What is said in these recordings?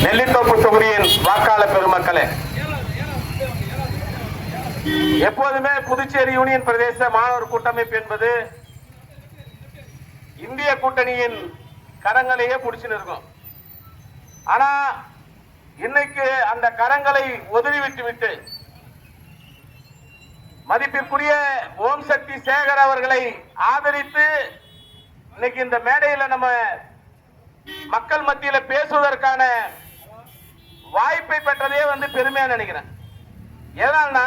நெல்லித்தோப்பு தொகுதியின் வாக்காளர் பெருமக்களே, எப்போதுமே புதுச்சேரி யூனியன் பிரதேச மாணவர் கூட்டமைப்பு என்பது இந்திய கூட்டணியின் கரங்களையே பிடிச்சுன்னு இருக்கும். ஆனா இன்னைக்கு அந்த கரங்களை உதறிவிட்டு விட்டு மதிப்பிற்குரிய ஓம் சக்தி சேகர் அவர்களை ஆதரித்து இன்னைக்கு இந்த மேடையில் நம்ம மக்கள் மத்தியில பேசுவதற்கான வாய்ப்பை பெற்றதே பெருமையா நினைக்கிறேன். ஏதானா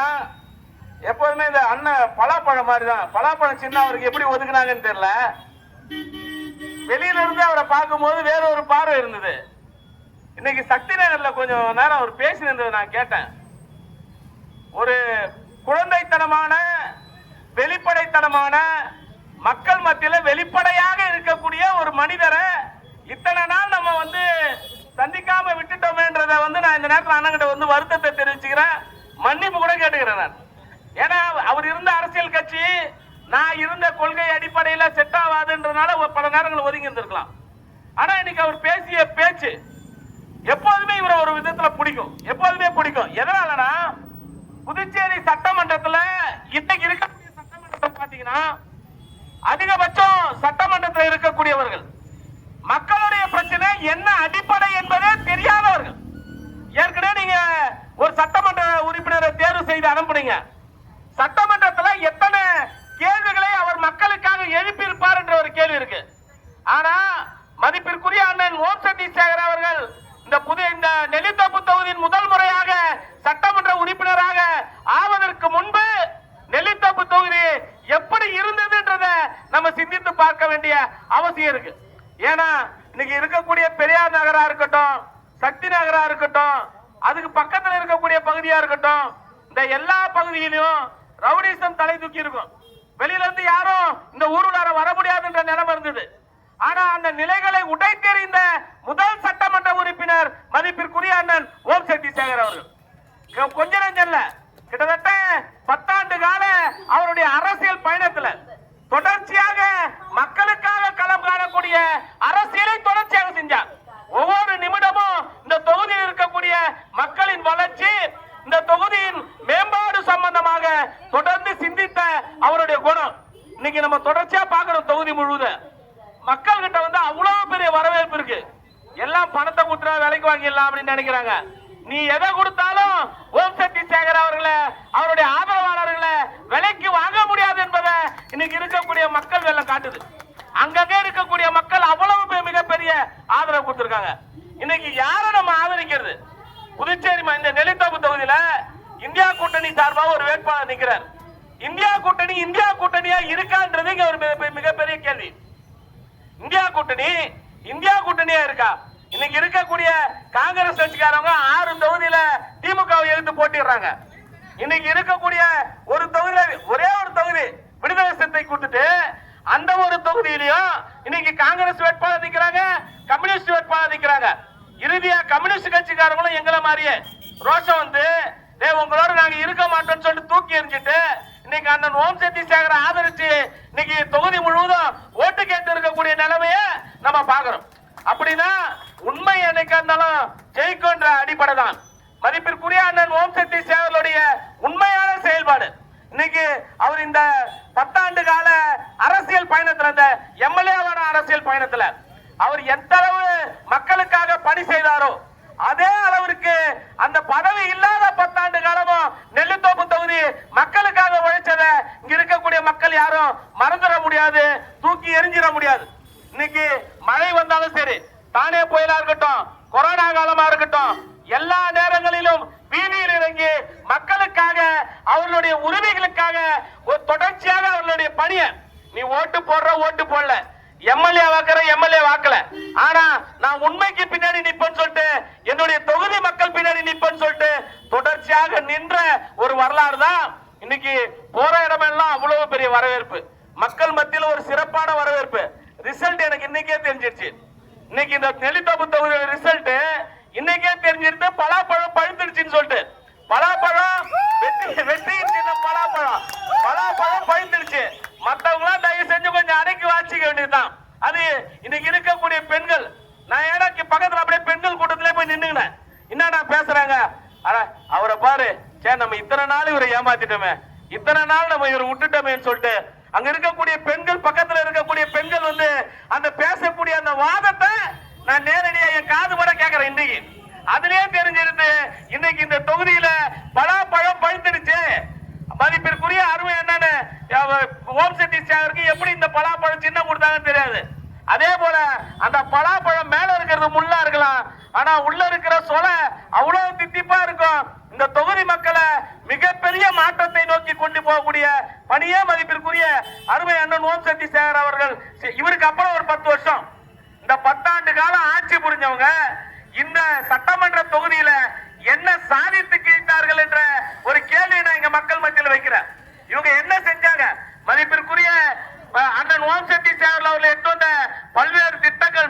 எப்போதுமே இந்த அண்ணன் பலாப்பழம் மாதிரி தான். பலாப்பழம் சின்ன அவருக்கு எப்படி ஒதுக்குனாங்கன்னு தெரியல. வெளியில இருந்து அவரை பார்க்கும்போது வேற ஒரு பார்வை இருந்தது. இன்னைக்கு சக்தி நகர்ல கொஞ்சம் நேரம் அவர் பேசினது நான் கேட்டேன். ஒரு குழந்தைத்தனமான வெளிப்படைத்தனமான மக்கள் மத்தியில வெளிப்படையாக இருக்கக்கூடிய ஒரு மனிதரை இத்தனை நாள் நம்ம சந்திக்காம விட்டுட்டோமேன்றத நான் இந்த நேரத்தில் அண்ணங்கிட்ட வருத்தத்தை தெரிவிச்சுக்கிறேன். மன்னிப்பு கூட கேட்டுக்கிறேன் நான். ஏன்னா அவர் இருந்த அரசியல் கட்சி நான் இருந்த கொள்கை அடிப்படையில் செட் ஆகாதுன்றதுனால பல நேரங்கள் ஒதுங்கி இருந்திருக்கலாம். ஆனா இன்னைக்கு அவர் பேசிய பேச்சு எப்போதுமே இவரை ஒரு விதத்துல பிடிக்கும், எப்போதுமே பிடிக்கும். எதனாலனா புதுச்சேரி சட்டமன்றத்தில் இன்னைக்கு இருக்கக்கூடிய சட்டமன்றத்தை பாத்தீங்கன்னா அதிகபட்சம் சட்டமன்றத்தில் இருக்கக்கூடியவர்கள் மக்களுடைய பிரச்சனை என்ன அடிப்படை என்பதே தெரியாதவர்கள். ஏற்கனவே நீங்க ஒரு சட்டமன்ற உறுப்பினரை தேர்வு செய்து அனுப்புனீங்க. சட்டமன்றத்தில் எத்தனை கேள்விகளை அவர் மக்களுக்காக எழுப்பியிருப்பார் என்ற ஒரு கேள்வி இருக்கு. ஆனா மதிப்பிற்குரிய அண்ணன் ஓம் சக்தி சேகர் அவர்கள் இந்த நெல்லித்தோப்பு தொகுதியின் முதல் முறையாக சட்டமன்ற உறுப்பினராக ஆவதற்கு முன்பு நெல்லித்தோப்பு தொகுதி எப்படி இருந்ததுன்றத நம்ம சிந்தித்து பார்க்க வேண்டிய அவசியம் இருக்கு. ஏன்னா இன்னைக்கு இருக்கக்கூடிய பெரியார் நகரா இருக்கட்டும், சக்தி நகரா இருக்கட்டும், அதுக்கு பக்கத்தில் இருக்கக்கூடிய பகுதியா இருக்கட்டும், இந்த எல்லா பகுதியிலும் ரவுடிசம் தலை தூக்கி இருக்கும். வெளியில இருந்து யாரும் இந்த ஊருடார வர முடியாதுன்ற நிலைமை இருந்தது. ஆனா அந்த நிலைகளை உடைத்தெறிந்த முதல் சட்டமன்ற உறுப்பினர் மதிப்பிற்குரிய அண்ணன் ஓம் சக்தி சேகர் அவர்கள். கொஞ்ச நெஞ்சம் இல்ல, கிட்டத்தட்ட 10 ஆண்டு கால அவருடைய அரசியல் பயணத்துல தொடர்ச்சியாக மக்களுக்காக களம் காணக்கூடிய அரசியலை தொடர்ச்சியாக செஞ்சார். ஒவ்வொரு நிமிடமும் இந்த தொகுதியில் இருக்கக்கூடிய மக்களின் வளர்ச்சி, இந்த தொகுதியின் மேம்பாடு சம்பந்தமாக தொடர்ந்து சிந்தித்த அவருடைய குணம் இன்னைக்கு நம்ம தொடர்ச்சியா பார்க்கிறோம். தொகுதி முழுவதும் மக்கள் கிட்ட அவ்வளவு பெரிய வரவேற்பு இருக்கு. எல்லாம் பணத்தை கொடுத்தா விலைக்கு வாங்கிடலாம் அப்படின்னு நினைக்கிறாங்க. நீ எதை கொடுத்தாலும் ஓம் சக்தி சேகர் அவர்களை அவருடைய ஆதரவாளர்களை விலைக்கு வாங்க முடியாது என்பதை இன்னைக்கு இருக்கக்கூடிய மக்கள் வெள்ளம் காட்டுது. அங்கங்க இருக்கக்கூடிய மக்கள் அவ்வளவு மிகப்பெரிய ஆதரவு கொடுத்திருக்காங்க. இன்னைக்கு யாரை நம்ம ஆதரிக்கிறது? புதுச்சேரி இந்த நெல்லித்தோப்பு தொகுதியில இந்தியா கூட்டணி சார்பாக ஒரு வேட்பாளர் நிற்கிறார். இந்தியா கூட்டணியா இருக்கான்றது இங்க ஒரு மிகப்பெரிய கேள்வி. இந்தியா கூட்டணியா இருக்கா? இன்னைக்கு இருக்கக்கூடிய காங்கிரஸ் கட்சிக்காரங்க 6 தொகுதியில திமுகவை எதிர்த்து போட்டிடுறாங்க. இன்னைக்கு இருக்கக்கூடிய ஒரு தொகுதியில ஒரே ஒரு தொகுதி விடுதலை சிறுத்தை கொடுத்துட்டு அந்த ஒரு தொகுதியிலையும் இன்னைக்கு காங்கிரஸ் வேட்பாளர் நிக்கிறாங்க, கம்யூனிஸ்ட் வேட்பாளர் நிக்கிறாங்க. இறுதியா கம்யூனிஸ்ட் கட்சிக்காரங்களும் எங்களை மாதிரியே ரோஷம் உங்களோட நாங்க இருக்க மாட்டோம்னு சொல்லிட்டு தூக்கி எறிஞ்சிட்டு இன்னைக்கு அண்ணன் ஓம் சக்தி சேகரை ஆதரிச்சு இன்னைக்கு தொகுதி முழுவதும் ஓட்டு கேட்டு இருக்கக்கூடிய நிலைமையை நம்ம பாக்குறோம். அப்படின்னா உண்மை என்னைக்கா இருந்தாலும் ஜெயிக்கும்ன்ற அடிப்படை தான் மதிப்பிற்குரிய அண்ணன் ஓம் சக்தி சேகருடைய உண்மையான செயல்பாடு. இன்னைக்கு அவர் இந்த 10 ஆண்டு கால அரசியல் பயணத்துல, இந்த எம்எல்ஏவான அரசியல் பயணத்துல அவர் எந்த அளவு மக்களுக்காக பணி செய்தாரோ அதே அளவிற்கு அந்த பதவி இல்லாத 10 ஆண்டு காலமும் நெல்லித்தோப்பு தொகுதி மக்களுக்காக உழைச்சத இங்க இருக்கக்கூடிய மக்கள் யாரும் மறந்துட முடியாது, தூக்கி எரிஞ்சிட முடியாது. இன்னைக்கு மழை வந்தாலும் சரி, தானே புயலா இருக்கட்டும், கொரோனா காலமா இருக்கட்டும், எல்லா நேரங்களிலும் வீதியில் இறங்கி மக்களுக்காக அவர்களுடைய உரிமைகளுக்காக ஒரு தொடர்ச்சியாக அவர்களுடைய பணியை நீ ஓட்டு போடல, எம்எல்ஏ வாக்கல, ஆனா நான் உண்மைக்கு பின்னாடி நிப்பேன்னு சொல்லிட்டு என்னுடைய தொகுதி மக்கள் பின்னாடி நிப்பேன்னு சொல்லிட்டு தொடர்ச்சியாக நின்ற ஒரு வரலாறு தான் இன்னைக்கு போற இடமெல்லாம் அவ்வளவு பெரிய வரவேற்பு, மக்கள் மத்தியில் ஒரு சிறப்பான வரவேற்பு. ரிசல்ட் எனக்கு இன்னைக்கே தெரிஞ்சிருச்சு. இன்னைக்கு இந்த நெல்லித்தோப்பு தொகுதி ரிசல்ட் இன்னைக்கே தெரிஞ்சிருந்து பலாப்பழம் பழுத்துடுச்சுன்னு சொல்லிட்டு பலாப்பழம் வெற்றி பலாப்பழம் பழுத்துடுச்சு. மற்றவங்க தயவு செஞ்சு கொஞ்சம் அடக்கி வாசிக்க வேண்டியதுதான். அது இன்னைக்கு இருக்கக்கூடிய பெண்கள், நான் ஏன்னா பக்கத்துல அப்படியே பெண்கள் கூட்டத்திலே போய் நின்னுங்க. என்னடா பேசுறாங்க, அவரை பாரு, சே நம்ம இத்தனை நாள் இவரை ஏமாத்திட்டோமே, இத்தனை நாள் நம்ம இவரை விட்டுட்டோமேன்னு சொல்லிட்டு அங்க இருக்கக்கூடிய பெண்கள், பக்கத்துல இருக்கக்கூடிய பெண்கள் வந்து அந்த பேசக்கூடிய அந்த வாதத்தை நான் நேரடியா என் காது வர கேட்கிறேன். இன்னைக்கு அதுலயே தெரிஞ்சிருது, இன்னைக்கு இந்த தொகுதியில பலாப்பழம் பழுத்துடுச்சு. மதிப்பிற்குரிய அருமை என்னன்னு ஓம் சக்தி சேகருக்கு எப்படி இந்த பலாப்பழம் சின்ன கொடுத்தாங்கன்னு தெரியாது. அதே போல அந்த பலாப்பழம் மேல இருக்கிறது முள்ளா இருக்கலாம், ஆனா உள்ள இருக்கிற சொலை அவ்வளவு தித்திப்பா இருக்கும். இந்த தொகுதி மக்களை மிகப்பெரிய மாற்றத்தை நோக்கி கொண்டு போகக்கூடிய பணியே மதிப்பிற்குரிய அருமை அண்ணன் ஓம் சக்தி சேகர் அவர்கள். இவருக்கு அப்புறம் ஒரு 10 வருஷம், இந்த 10 ஆண்டு காலம் ஆட்சி புரிஞ்சவங்க இந்த சட்டமன்ற தொகுதியில என்ன சாதித்து கிழித்தார்கள் என்ற ஒரு கேள்வி நான் இங்க மக்கள் மத்தியில் வைக்கிறேன். இவங்க என்ன செஞ்சாங்க? மதிப்பிற்குரிய அண்ணன் ஓம் சக்தி சேகர் அவர்கள் எடுத்து வந்த பல்வேறு திட்டங்கள்,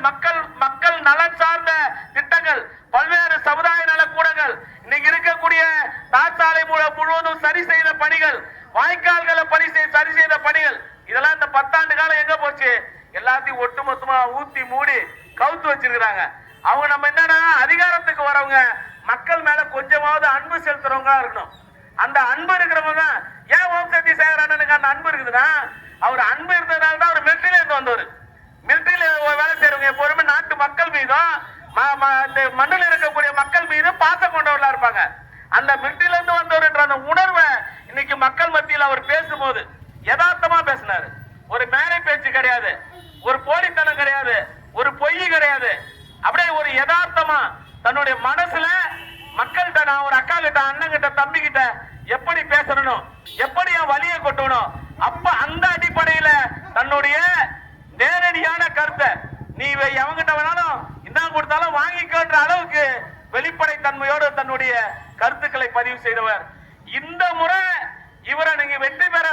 மக்கள் நலன் சார்ந்த திட்டங்கள், பல்வேறு சமுதாய நல கூடங்கள், இன்னைக்கு இருக்கக்கூடிய தார்சாலை முழுவதும் சரி செய்த பணிகள், வாய்க்கால்களை சரி செய்த பணிகள், இதெல்லாம் இந்த 10 ஆண்டு காலம் எங்க போச்சு? எல்லாத்தையும் ஒட்டுமொத்தமா ஊத்தி மூடி கவுத்து வச்சிருக்கிறாங்க. அவங்க நம்ம என்னன்னா அதிகாரத்துக்கு வரவங்க மக்கள் மேல கொஞ்சமாவது அன்பு செலுத்துறவங்க இருக்கணும். அந்த அன்பு இருக்கிறவங்க ஏன் ஓம் சக்தி சேகர் அண்ணனுக்கு அந்த அன்பு இருக்குதுன்னா, அவர் அன்பு இருந்ததுனால தான் அவர் மிலிட்டரியில இருந்து வந்தவர். மிலிட்டரியில வேலை செய்யறவங்க எப்போதுமே நாட்டு மக்கள் மீதும் மண்ணில் இருக்கக்கூடிய மக்கள் மீது பாசம் கொண்டவர்களா இருப்பாங்க. அந்த மிலிட்டரியில இருந்து வந்தவர் என்ற அந்த உணர்வை இன்னைக்கு மக்கள் மத்தியில் அவர் பேசும்போது யதார்த்தமா பேசினாரு. ஒரு மேடை பேச்சு கிடையாது, ஒரு போலித்தனம் கிடையாது, ஒரு பொய் கிடையாது. அப்படியே ஒரு யதார்த்தமா தன்னுடைய மனசுல மக்கள்கிட்ட, நான் ஒரு அக்கா கிட்ட, அண்ணன் கிட்ட, தம்பி கிட்ட எப்படி பேசணும், எப்படி என் வலியை கொட்டணும், அப்ப அந்த அடிப்படையில தன்னுடைய நேரடியான கருத்தை நீ எவங்கிட்ட வேணாலும் இதான் கொடுத்தாலும் வாங்கிக்கோன்ற அளவுக்கு வெளிப்படை தன்மையோடு தன்னுடைய கருத்துக்களை பதிவு செய்தவர். இந்த முறை இவரை நீங்க வெற்றி பெற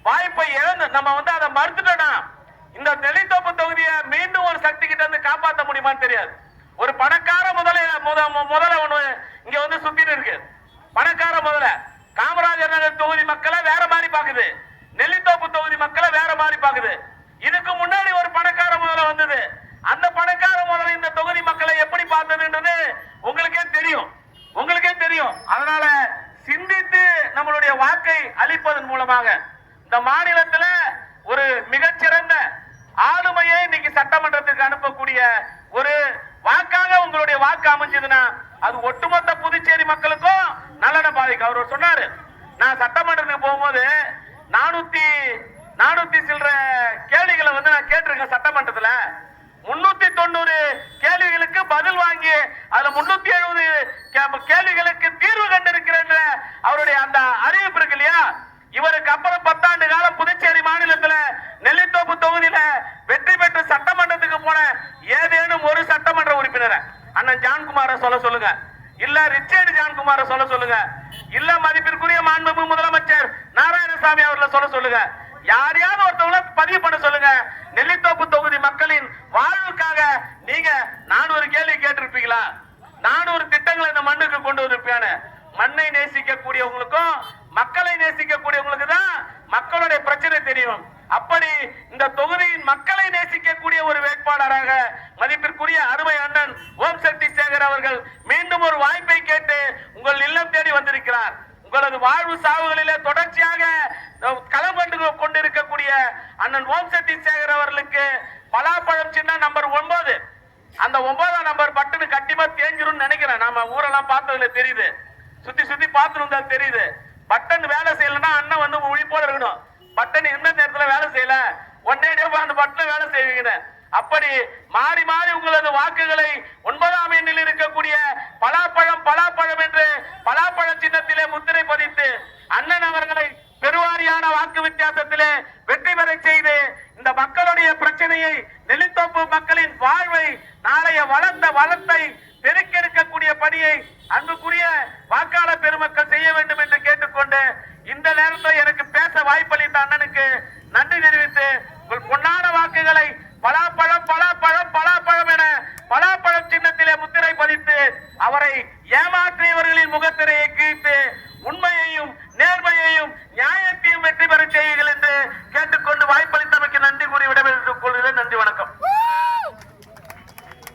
வாய்ப்பை இழந்து நம்ம வந்து அதை மறுத்துட்டோம்னா இந்த நெல்லித்தோப்பு தொகுதியை மீண்டும் ஒரு சக்தி கிட்ட இருந்து காப்பாற்ற முடியுமான்னு தெரியாது. ஒரு பணக்கார முதல்ல ஒண்ணு இங்க வந்து சுத்திட்டு இருக்கு. பணக்கார முதல்ல காமராஜர் நகர் தொகுதி மக்களை வேற மாதிரி பாக்குது, நெல்லித்தோப்பு தொகுதி மக்களை வேற மாதிரி பாக்குது. இதுக்கு முன்னாடி ஒரு பணக்கார முதல்ல வந்தது, அந்த பணக்கார முதல்ல இந்த தொகுதி மக்களை எப்படி பார்த்ததுன்றது உங்களுக்கே தெரியும். அதனால சிந்தித்து நம்மளுடைய வாக்கை அளிப்பதன் மூலமாக இந்த மாநிலத்தில் ஒரு மிகச்சிறந்த ஆளுமையை இன்னைக்கு சட்டமன்றத்துக்கு அனுப்பக்கூடிய ஒரு வாக்காக உங்களுடைய வாக்கு அமைஞ்சதுன்னா அது ஒட்டுமொத்த புதுச்சேரி மக்களுக்கும் நல்ல பாதிக்கும். அவர் சொன்னாரு, நான் சட்டமன்றத்துக்கு போகும்போது 400 சில்லற கேள்விகளை வந்து நான் கேட்டிருக்கேன். சட்டமன்றத்துல 390 கேள்விகளுக்கு பதில் வாங்கி அதுல 370 கேள்விகளுக்கு தீர்வு கண்டிருக்கிறேன் அவருடைய அந்த அறிவிப்பு இருக்கு இல்லையா. இவருக்கு அப்புறம் 10 ஆண்டு காலம் புதுச்சேரி மாநிலத்தில் நெல்லித்தோப்பு தொகுதியில வெற்றி பெற்று சட்டமன்றத்துக்கு போன ஏதேனும் ஒரு சட்டமன்ற உறுப்பினரை அண்ணன் ஜான்குமார சொல்லுங்க, இல்ல ரிச்சர்டு ஜான்குமார சொல்லுங்க, இல்ல மதிப்பிற்குரிய மாண்புமிகு முதலமைச்சர் நாராயணசாமி அவர்களை சொல்லுங்க, யாரையாவது ஒருத்தவங்கள பதிவு பண்ண சொல்லுங்க. நெல்லித்தோப்பு தொகுதி மக்களின் வாழ்வுக்காக நீங்க 400 கேள்வி கேட்டிருப்பீங்களா? 400 திட்டங்களை இந்த மண்ணுக்கு கொண்டு வந்திருப்பியான. மண்ணை நேசிக்கக்கூடியவங்களுக்கும் மக்களை நேசிக்கக்கூடியவங்களுக்கு தான் மக்களுடைய பிரச்சனை தெரியும். அப்படி இந்த தொகுதியின் மக்களை நேசிக்கக்கூடிய ஒரு வேட்பாளராக மதிப்பிற்குரிய அருமை அண்ணன் ஓம் சக்தி சேகர் அவர்கள் மீண்டும் ஒரு வாய்ப்பை கேட்டு உங்கள் இல்லம் தேடி வந்திருக்கிறார். உங்களது வாழ்வு சாவுகளிலே தொடர்ச்சியாக களம் கண்டு கொண்டிருக்கக்கூடிய அண்ணன் ஓம் சக்தி சேகர் அவர்களுக்கு பலாப்பழம் சின்ன நம்பர் 9, அந்த 9ஆம் நம்பர் பட்டனு கண்டிப்பா தேஞ்சிரும் நினைக்கிறேன். நாம ஊரெல்லாம் பார்த்ததுல தெரியுது, சுத்தி பார்த்துருந்தா தெரியுது. பட்டன் வேலை செய்யலன்னா அண்ணன் வந்து விழிப்போட இருக்கணும். பட்டன் எந்த நேரத்துல வேலை செய்யல ஒன்னே அந்த பட்டன் வேலை செய்வீங்க. அப்படி மாறி மாறி உங்களது வாக்குகளை 9ஆம் எண்ணில் இருக்கக்கூடிய பலாப்பழம் என்று பலாப்பழ சின்னத்திலே முத்திரை பதித்து அண்ணன் அவர்களை பெருவாரியான வாக்கு வித்தியாசத்திலே வெற்றி பெற செய்து இந்த மக்களுடைய பிரச்சனையை, நெல்லித்தோப்பு மக்களின் வாழ்வை, நாளைய வளத்தை பெருக்கெடுக்கக்கூடிய பணியை அன்புக்குரிய வாக்காளர் பெருமக்கள் செய்ய வேண்டும் என்று கேட்டுக்கொண்டு இந்த நேரத்தில் எனக்கு பேச வாய்ப்பளித்த அண்ணனுக்கு நன்றி தெரிவித்து உங்கள் பொன்னான வாக்குகளை பலாப்பழம் என